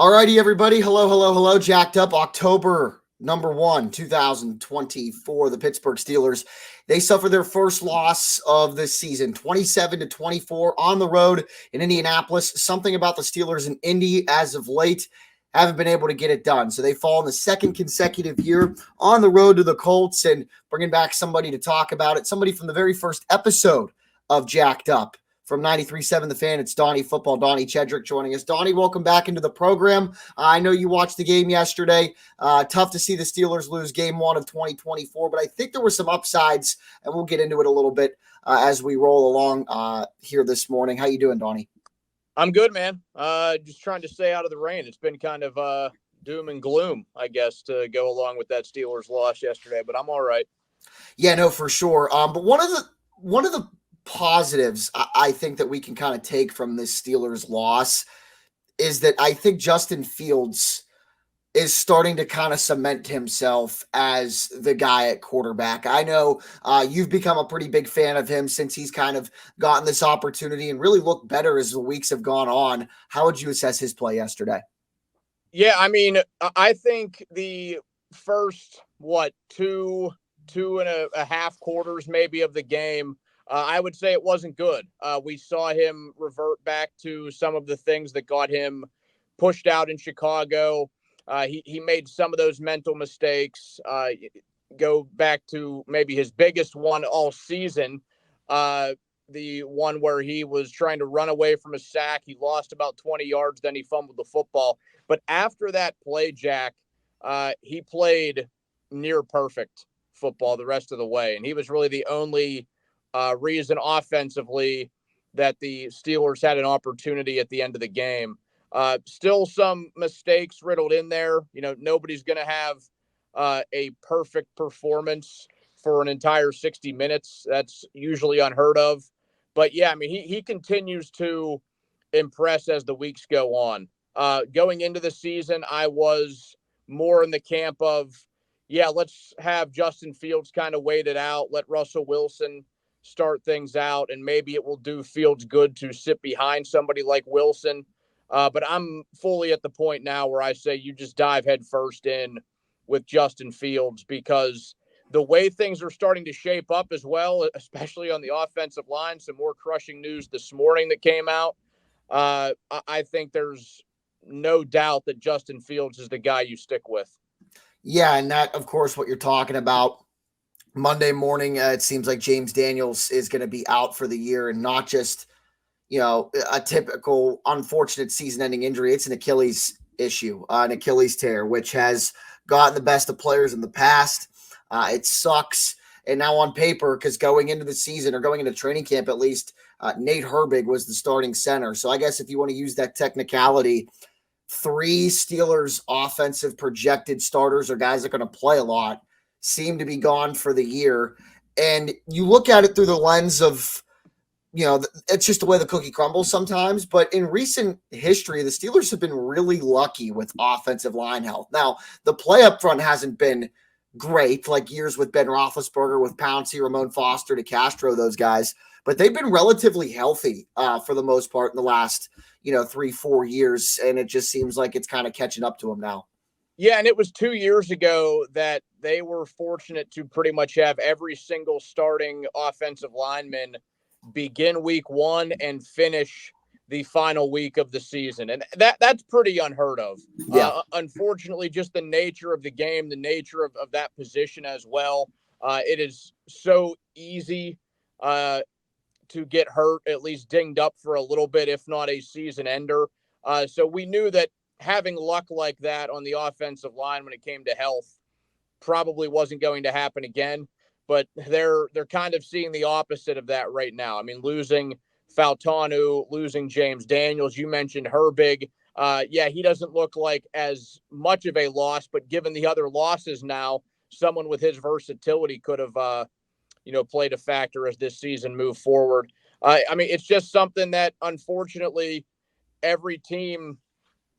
Alrighty, everybody. Hello, hello, hello. Jacked up October number 1, 2024. The Pittsburgh Steelers, they suffer their first loss of the season, 27-24 on the road in Indianapolis. Something about the Steelers in Indy as of late haven't been able to get it done. So they fall in the second consecutive year on the road to the Colts, and bringing back somebody to talk about it, somebody from the very first episode of Jacked Up. From 93.7 The Fan, it's Donny Football, Donny Chedrick joining us. Donny, welcome back into the program. I know you watched the game yesterday. Tough to see the Steelers lose game 1 of 2024, but I think there were some upsides, and we'll get into it a little bit as we roll along here this morning. How you doing, Donny? I'm good, man. Just trying to stay out of the rain. It's been kind of doom and gloom, I guess, to go along with that Steelers loss yesterday, but I'm all right. Yeah, no, for sure. But one of the positives I think that we can kind of take from this Steelers loss is that I think Justin Fields is starting to kind of cement himself as the guy at quarterback. I know you've become a pretty big fan of him since he's kind of gotten this opportunity and really looked better as the weeks have gone on. How would you assess his play yesterday? Yeah, I mean, I think the first, two and a half quarters maybe of the game, I would say it wasn't good. We saw him revert back to some of the things that got him pushed out in Chicago. He made some of those mental mistakes. Go back to maybe his biggest one all season, the one where he was trying to run away from a sack. He lost about 20 yards, then he fumbled the football. But after that play, Jack, he played near perfect football the rest of the way. And he was really the only reason offensively that the Steelers had an opportunity at the end of the game. Still some mistakes riddled in there. You know, nobody's going to have a perfect performance for an entire 60 minutes. That's usually unheard of. But, yeah, I mean, he continues to impress as the weeks go on. Going into the season, I was more in the camp of, yeah, let's have Justin Fields kind of wait it out, let Russell Wilson start things out, and maybe it will do Fields good to sit behind somebody like Wilson. But I'm fully at the point now where I say you just dive head first in with Justin Fields, because the way things are starting to shape up as well, especially on the offensive line, some more crushing news this morning that came out. I think there's no doubt that Justin Fields is the guy you stick with. Yeah, and that, of course, what you're talking about. Monday morning, it seems like James Daniels is going to be out for the year, and not just, a typical unfortunate season-ending injury. It's an Achilles issue, an Achilles tear, which has gotten the best of players in the past. It sucks. And now on paper, because going into the season or going into training camp at least, Nate Herbig was the starting center. So I guess if you want to use that technicality, 3 Steelers offensive projected starters or guys that are going to play a lot seem to be gone for the year. And you look at it through the lens of, it's just the way the cookie crumbles sometimes. But in recent history, the Steelers have been really lucky with offensive line health. Now, the play up front hasn't been great, like years with Ben Roethlisberger, with Pouncey, Ramon Foster, to Castro, those guys. But they've been relatively healthy for the most part in the last, 3-4 years. And it just seems like it's kind of catching up to them now. Yeah, and it was 2 years ago that they were fortunate to pretty much have every single starting offensive lineman begin week 1 and finish the final week of the season. And that's pretty unheard of. Yeah. Unfortunately, just the nature of the game, the nature of that position as well. It is so easy to get hurt, at least dinged up for a little bit, if not a season ender. So we knew that having luck like that on the offensive line when it came to health probably wasn't going to happen again. But they're kind of seeing the opposite of that right now. I mean, losing Fautanu, losing James Daniels. You mentioned Herbig. Yeah, he doesn't look like as much of a loss, but given the other losses now, someone with his versatility could have, played a factor as this season moved forward. I mean, it's just something that unfortunately every team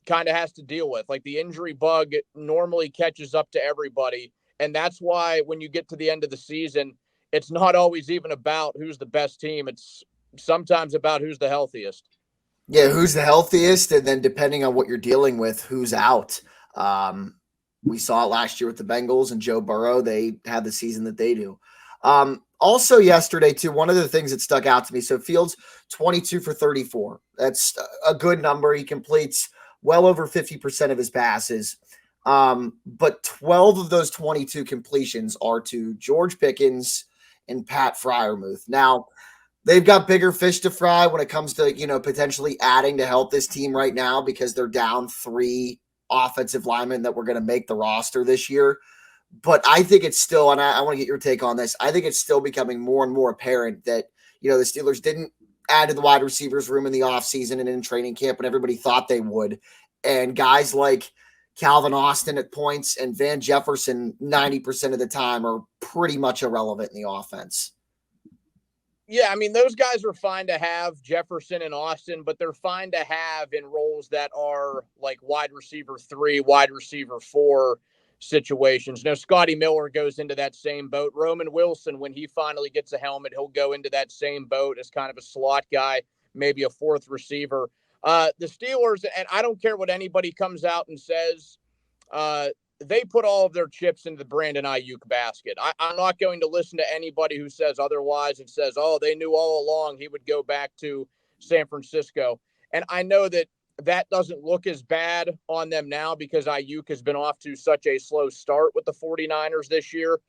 kind of has to deal with. Like, the injury bug normally catches up to everybody. And that's why when you get to the end of the season, it's not always even about who's the best team. It's sometimes about who's the healthiest. Yeah, who's the healthiest, and then depending on what you're dealing with, who's out. We saw it last year with the Bengals and Joe Burrow. They had the season that they do. Also yesterday too, one of the things that stuck out to me. So Fields 22 for 34. That's a good number. He completes well over 50% of his passes. But 12 of those 22 completions are to George Pickens and Pat Freiermuth. Now, they've got bigger fish to fry when it comes to, potentially adding to help this team right now because they're down 3 offensive linemen that were going to make the roster this year. But I think it's still, and I want to get your take on this, I think it's still becoming more and more apparent that, the Steelers didn't add to the wide receivers room in the offseason and in training camp when everybody thought they would. And guys like Calvin Austin at points and Van Jefferson 90% of the time are pretty much irrelevant in the offense. Yeah, I mean, those guys are fine to have, Jefferson and Austin, but they're fine to have in roles that are like wide receiver 3, wide receiver 4 situations. Now, Scotty Miller goes into that same boat. Roman Wilson, when he finally gets a helmet, he'll go into that same boat as kind of a slot guy, maybe a 4th receiver. The Steelers, and I don't care what anybody comes out and says, they put all of their chips into the Brandon Ayuk basket. I'm not going to listen to anybody who says otherwise and says, oh, they knew all along he would go back to San Francisco. And I know that that doesn't look as bad on them now because Ayuk has been off to such a slow start with the 49ers this year.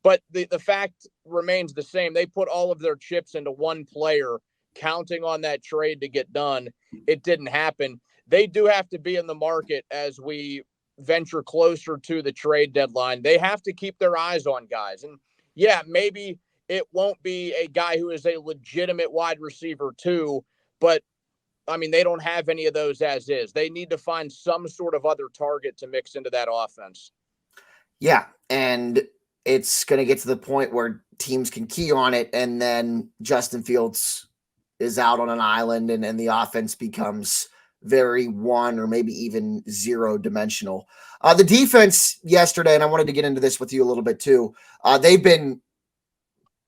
But the fact remains the same. They put all of their chips into one player, counting on that trade to get done. It didn't happen. They do have to be in the market as we venture closer to the trade deadline. They have to keep their eyes on guys. And yeah, maybe it won't be a guy who is a legitimate wide receiver too, but I mean, they don't have any of those as is. They need to find some sort of other target to mix into that offense. Yeah, and it's going to get to the point where teams can key on it, and then Justin Fields is out on an island, and the offense becomes very one or maybe even 0 dimensional. The defense yesterday, and I wanted to get into this with you a little bit too, they've been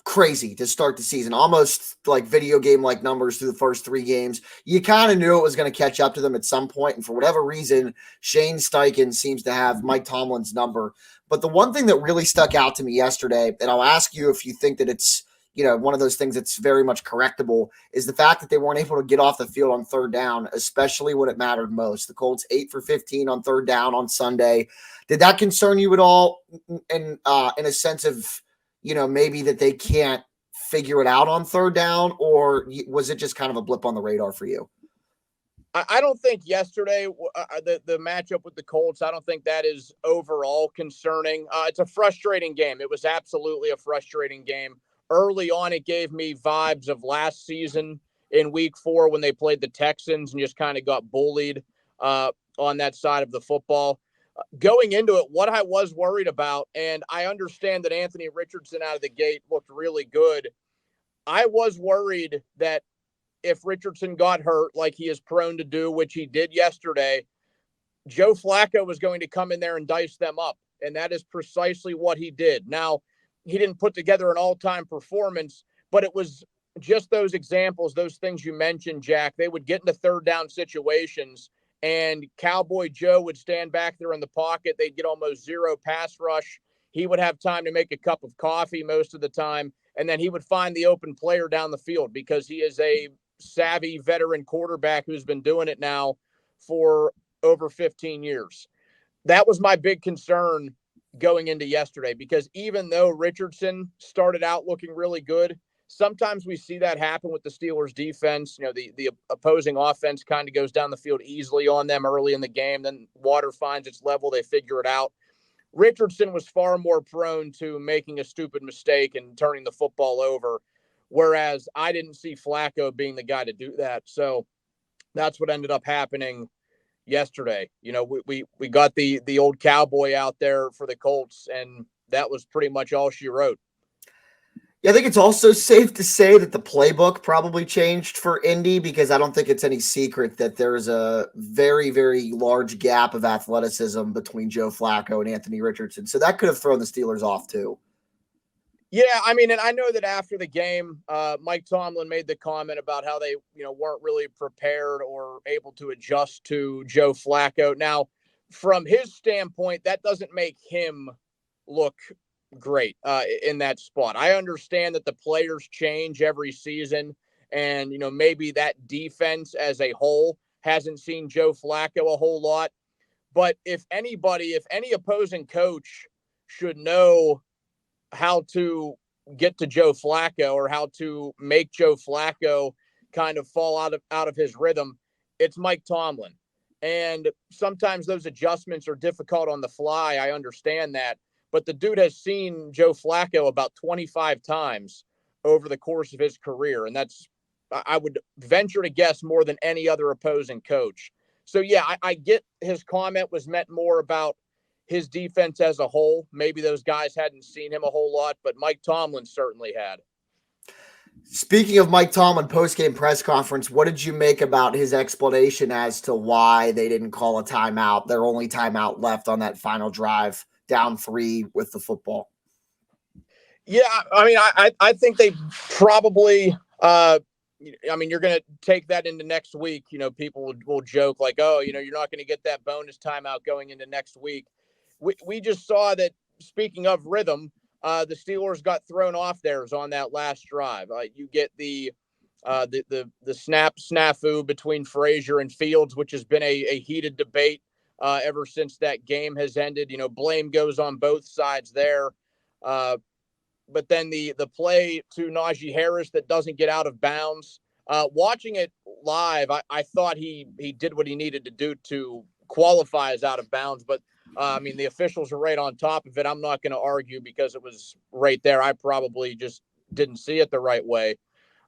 crazy to start the season, almost like video game like numbers through the first 3 games. You kind of knew it was going to catch up to them at some point, and for whatever reason, Shane Steichen seems to have Mike Tomlin's number. But the one thing that really stuck out to me yesterday, and I'll ask you if you think that it's one of those things that's very much correctable, is the fact that they weren't able to get off the field on 3rd down, especially when it mattered most. The Colts 8 for 15 on 3rd down on Sunday. Did that concern you at all in a sense of maybe that they can't figure it out on 3rd down, or was it just kind of a blip on the radar for you? I don't think yesterday, the matchup with the Colts, I don't think that is overall concerning. It's a frustrating game. It was absolutely a frustrating game. Early on, it gave me vibes of last season in week 4 when they played the Texans and just kind of got bullied on that side of the football. Going into it, what I was worried about, and I understand that Anthony Richardson out of the gate looked really good. I was worried that if Richardson got hurt like he is prone to do, which he did yesterday, Joe Flacco was going to come in there and dice them up. And that is precisely what he did. Now, he didn't put together an all-time performance, but it was just those examples, those things you mentioned, Jack. They would get into 3rd down situations, and Cowboy Joe would stand back there in the pocket. They'd get almost 0 pass rush. He would have time to make a cup of coffee most of the time, and then he would find the open player down the field because he is a savvy veteran quarterback who's been doing it now for over 15 years. That was my big concern going into yesterday, because even though Richardson started out looking really good, sometimes we see that happen with the Steelers defense. The opposing offense kind of goes down the field easily on them early in the game. Then water finds its level. They figure it out. Richardson was far more prone to making a stupid mistake and turning the football over, whereas I didn't see Flacco being the guy to do that. So that's what ended up happening yesterday. We got the old cowboy out there for the Colts, and that was pretty much all she wrote. Yeah, I think it's also safe to say that the playbook probably changed for Indy, because I don't think it's any secret that there's a very, very large gap of athleticism between Joe Flacco and Anthony Richardson. So that could have thrown the Steelers off too. Yeah, I mean, and I know that after the game, Mike Tomlin made the comment about how they, weren't really prepared or able to adjust to Joe Flacco. Now, from his standpoint, that doesn't make him look great in that spot. I understand that the players change every season, and maybe that defense as a whole hasn't seen Joe Flacco a whole lot. But if any opposing coach should know how to get to Joe Flacco or how to make Joe Flacco kind of fall out of his rhythm, it's Mike Tomlin. And sometimes those adjustments are difficult on the fly. I understand that. But the dude has seen Joe Flacco about 25 times over the course of his career. And that's, I would venture to guess, more than any other opposing coach. So, yeah, I get his comment was meant more about his defense as a whole. Maybe those guys hadn't seen him a whole lot, but Mike Tomlin certainly had. Speaking of Mike Tomlin post-game press conference, what did you make about his explanation as to why they didn't call a timeout, their only timeout left on that final drive, down 3 with the football? Yeah, I mean, I think they probably you're going to take that into next week. People will joke like, oh, you're not going to get that bonus timeout going into next week. We just saw that, speaking of rhythm, the Steelers got thrown off theirs on that last drive. You get the snap snafu between Frazier and Fields, which has been a heated debate ever since that game has ended. Blame goes on both sides there. But then the play to Najee Harris that doesn't get out of bounds. Watching it live, I thought he did what he needed to do to qualify as out of bounds. But, the officials are right on top of it. I'm not going to argue because it was right there. I probably just didn't see it the right way.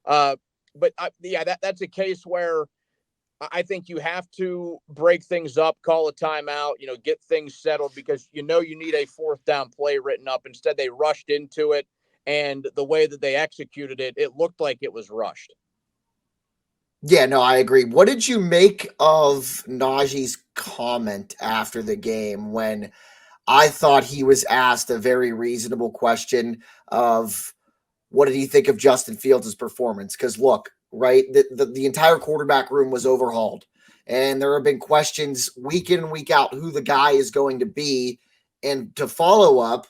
That's a case where I think you have to break things up, call a timeout, get things settled, because you need a fourth down play written up. Instead, they rushed into it, and the way that they executed it, it looked like it was rushed. Yeah, no, I agree. What did you make of Najee's comment after the game when I thought he was asked a very reasonable question of what did he think of Justin Fields' performance? Because look, right, the entire quarterback room was overhauled, and there have been questions week in and week out who the guy is going to be. And to follow up,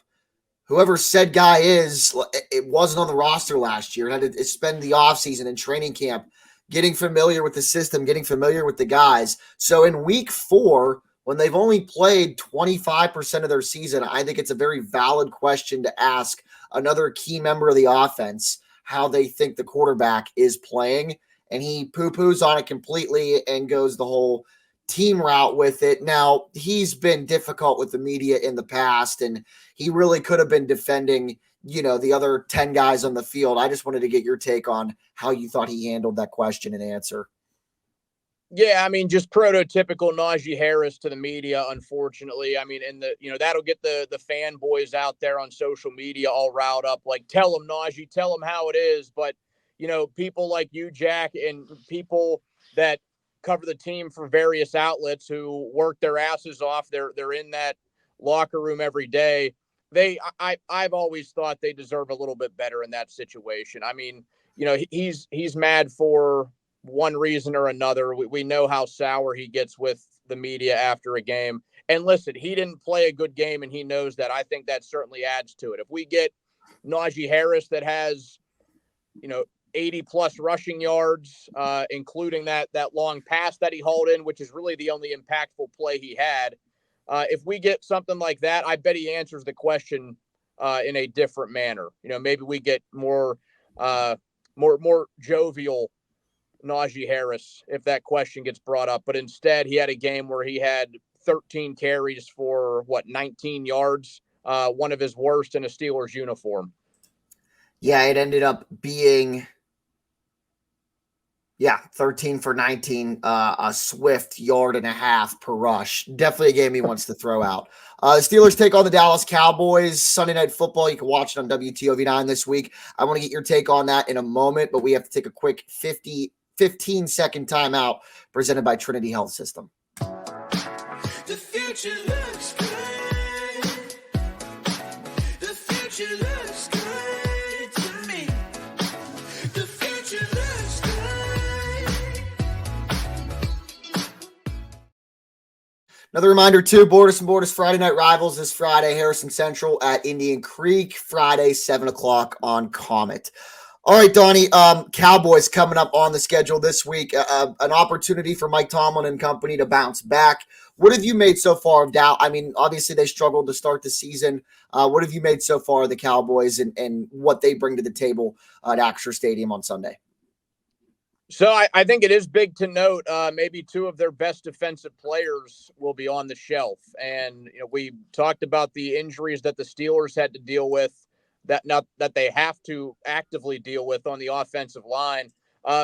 whoever said guy is, it wasn't on the roster last year. It had to spend the offseason in training camp getting familiar with the system, getting familiar with the guys. So in week 4, when they've only played 25% of their season, I think it's a very valid question to ask another key member of the offense how they think the quarterback is playing. And he poo-poos on it completely and goes the whole team route with it. Now, he's been difficult with the media in the past, and he really could have been defending, the other 10 guys on the field. I just wanted to get your take on how you thought he handled that question and answer. Yeah, just prototypical Najee Harris to the media, unfortunately. And that'll get the fanboys out there on social media all riled up, like, tell them, Najee, tell them how it is. But, people like you, Jack, and people that cover the team for various outlets who work their asses off, they're in that locker room every day. I've always thought they deserve a little bit better in that situation. He's mad for one reason or another. We know how sour he gets with the media after a game. And listen, he didn't play a good game, and he knows that. I think that certainly adds to it. If we get Najee Harris that has, 80 plus rushing yards, including that long pass that he hauled in, which is really the only impactful play he had. If we get something like that, I bet he answers the question in a different manner. Maybe we get more jovial Najee Harris if that question gets brought up. But instead, he had a game where he had 13 carries for 19 yards, one of his worst in a Steelers uniform. Yeah, it ended up being 13 for 19, a swift yard and a half per rush. Definitely a game he wants to throw out. The Steelers take on the Dallas Cowboys Sunday Night Football. You can watch it on WTOV 9 this week. I want to get your take on that in a moment, but we have to take a quick 15-second timeout presented by Trinity Health System. The future looks good. The future looks good. Another reminder, too, Bordas and Bordas Friday Night Rivals this Friday, Harrison Central at Indian Creek, Friday, 7 o'clock on Comet. All right, Donny, Cowboys coming up on the schedule this week, an opportunity for Mike Tomlin and company to bounce back. What have you made so far of doubt? I mean, obviously they struggled to start the season. What have you made so far of the Cowboys and what they bring to the table at Acrisure Stadium on Sunday? So I think it is big to note maybe two of their best defensive players will be on the shelf. And we talked about the injuries that the Steelers had to deal with, that they have to actively deal with on the offensive line.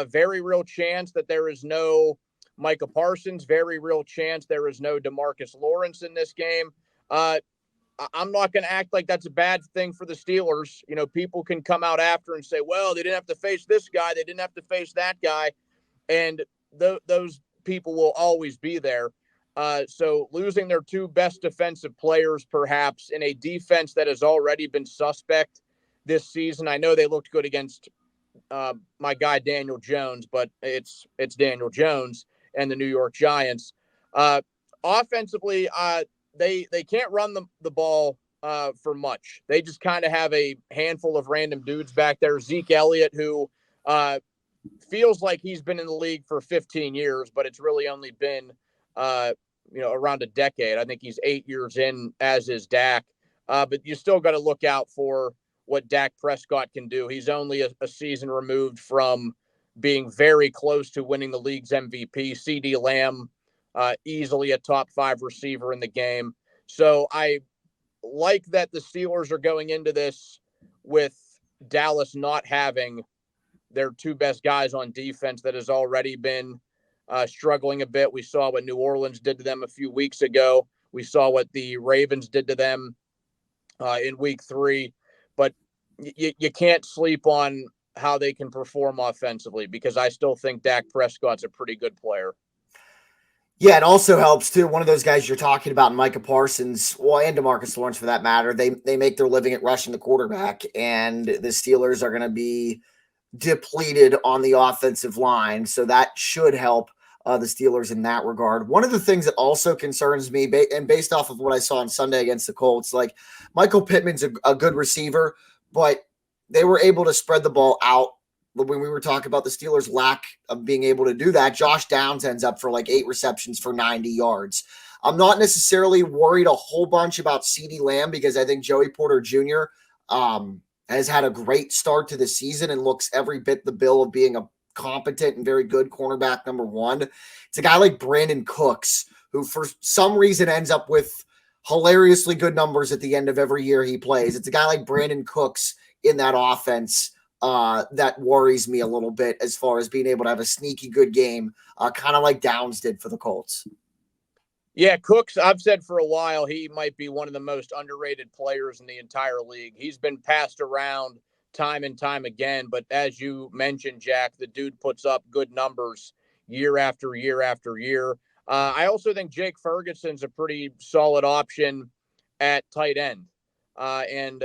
Very real chance that there is no Micah Parsons. Very real chance there is no DeMarcus Lawrence in this game. I'm not going to act like that's a bad thing for the Steelers. People can come out after and say, well, they didn't have to face this guy. They didn't have to face that guy. And those people will always be there. So losing their two best defensive players, perhaps, in a defense that has already been suspect this season. I know they looked good against my guy Daniel Jones, but it's Daniel Jones and the New York Giants. Offensively, they can't run the ball for much. They just kind of have a handful of random dudes back there. Zeke Elliott, who feels like he's been in the league for 15 years, but it's really only been around a decade. I think he's 8 years in, as is Dak. But you still got to look out for what Dak Prescott can do. He's only a season removed from being very close to winning the league's MVP. CeeDee Lamb, easily a top 5 receiver in the game. So I like that the Steelers are going into this with Dallas not having their two best guys on defense that has already been struggling a bit. We saw what New Orleans did to them a few weeks ago. We saw what the Ravens did to them in week 3. But you can't sleep on how they can perform offensively, because I still think Dak Prescott's a pretty good player. Yeah, it also helps, too. One of those guys you're talking about, Micah Parsons, and DeMarcus Lawrence for that matter, they make their living at rushing the quarterback, and the Steelers are going to be depleted on the offensive line, so that should help the Steelers in that regard. One of the things that also concerns me, and based off of what I saw on Sunday against the Colts, like Michael Pittman's a good receiver, but they were able to spread the ball out. When we were talking about the Steelers' lack of being able to do that, Josh Downs ends up for like 8 receptions for 90 yards. I'm not necessarily worried a whole bunch about CeeDee Lamb, because I think Joey Porter Jr. Has had a great start to the season and looks every bit the bill of being a competent and very good cornerback number 1. It's a guy like Brandon Cooks, who for some reason ends up with hilariously good numbers at the end of every year he plays. It's a guy like Brandon Cooks in that offense that worries me a little bit, as far as being able to have a sneaky good game, kind of like Downs did for the Colts. Yeah, Cooks, I've said for a while, he might be one of the most underrated players in the entire league. He's been passed around time and time again, but as you mentioned, Jack, the dude puts up good numbers year after year after year. I also think Jake Ferguson's a pretty solid option at tight end. And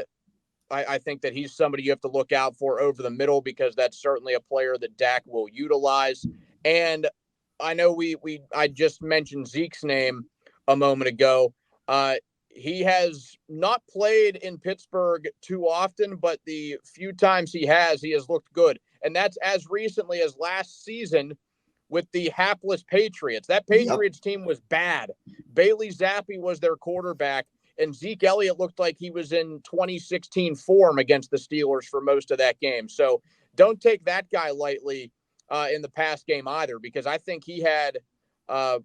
I think that he's somebody you have to look out for over the middle, because that's certainly a player that Dak will utilize. And I know I just mentioned Zeke's name a moment ago. He has not played in Pittsburgh too often, but the few times he has looked good. And that's as recently as last season with the hapless Patriots. That Patriots team was bad. Bailey Zappi was their quarterback, and Zeke Elliott looked like he was in 2016 form against the Steelers for most of that game. So don't take that guy lightly in the past game either, because I think he had a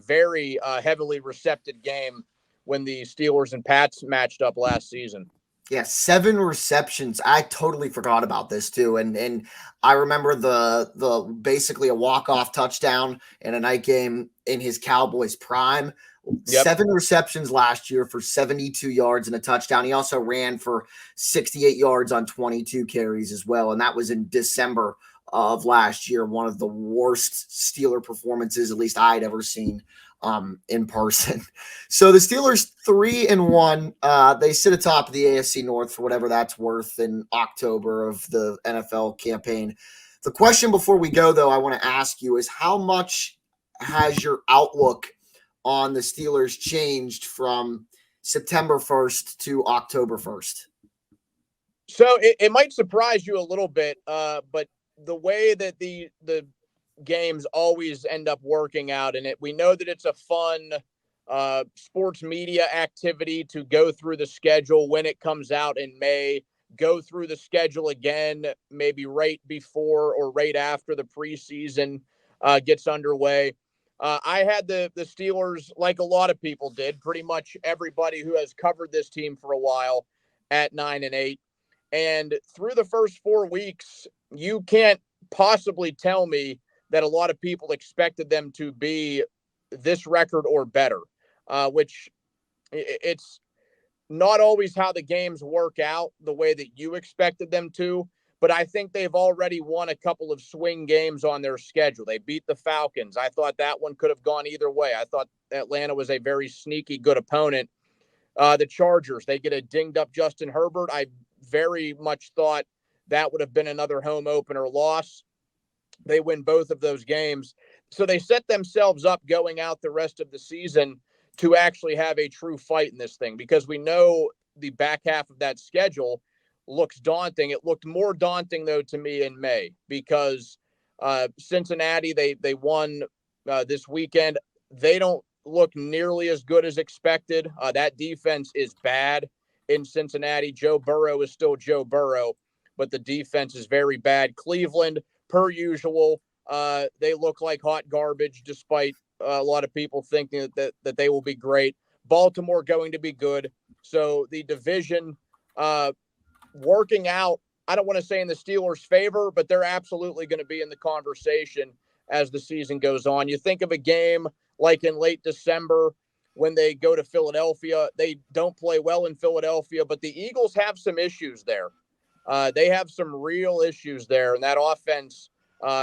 very heavily receptive game when the Steelers and Pats matched up last season. Yeah, 7 receptions. I totally forgot about this too. And I remember the basically a walk-off touchdown in a night game in his Cowboys prime. Yep. 7 receptions last year for 72 yards and a touchdown. He also ran for 68 yards on 22 carries as well. And that was in December of last year. One of the worst Steeler performances, at least I'd ever seen in person. So the Steelers 3-1, they sit atop of the AFC North for whatever that's worth in October of the NFL campaign. The question before we go, though, I want to ask you is, how much has your outlook on the Steelers changed from September 1st to October 1st? So it might surprise you a little bit, but the way that the games always end up working out, and we know that it's a fun sports media activity to go through the schedule when it comes out in May, go through the schedule again, maybe right before or right after the preseason gets underway. I had the Steelers, like a lot of people did, pretty much everybody who has covered this team for a while, at 9-8. And through the first 4 weeks, you can't possibly tell me that a lot of people expected them to be this record or better, which it's not always how the games work out the way that you expected them to. But I think they've already won a couple of swing games on their schedule. They beat the Falcons. I thought that one could have gone either way. I thought Atlanta was a very sneaky good opponent. The Chargers, they get a dinged up Justin Herbert. I very much thought that would have been another home opener loss. They win both of those games. So they set themselves up going out the rest of the season to actually have a true fight in this thing, because we know the back half of that schedule looks daunting. It looked more daunting, though, to me in May, because Cincinnati, they won this weekend. They don't look nearly as good as expected. That defense is bad in Cincinnati. Joe Burrow is still Joe Burrow, but the defense is very bad. Cleveland, per usual, they look like hot garbage, despite a lot of people thinking that they will be great. Baltimore going to be good. So the division working out, I don't want to say in the Steelers' favor, but they're absolutely going to be in the conversation as the season goes on. You think of a game like in late December when they go to Philadelphia. They don't play well in Philadelphia, but the Eagles have some issues there. They have some real issues there, and that offense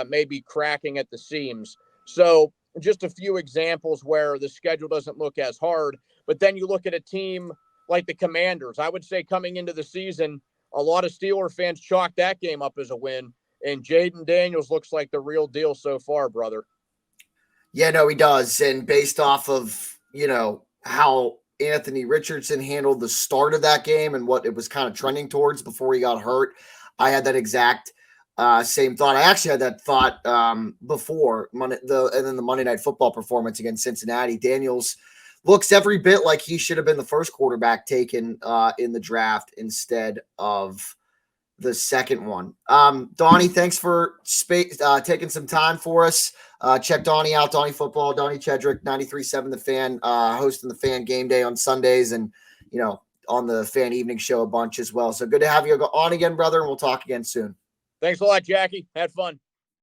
may be cracking at the seams. So just a few examples where the schedule doesn't look as hard, but then you look at a team like the Commanders. I would say coming into the season, a lot of Steeler fans chalked that game up as a win, and Jaden Daniels looks like the real deal so far, brother. Yeah, no, he does. And based off of, how Anthony Richardson handled the start of that game and what it was kind of trending towards before he got hurt, I had that exact same thought. I actually had that thought before and then the Monday Night Football performance against Cincinnati. Daniels looks every bit like he should have been the first quarterback taken in the draft instead of the second one. Donny, thanks for taking some time for us. Check Donny out, Donny Football, Donny Chedrick, 93.7 The Fan, hosting the Fan Game Day on Sundays and, on the Fan Evening Show a bunch as well. So good to have you on again, brother, and we'll talk again soon. Thanks a lot, Jackie. Had fun.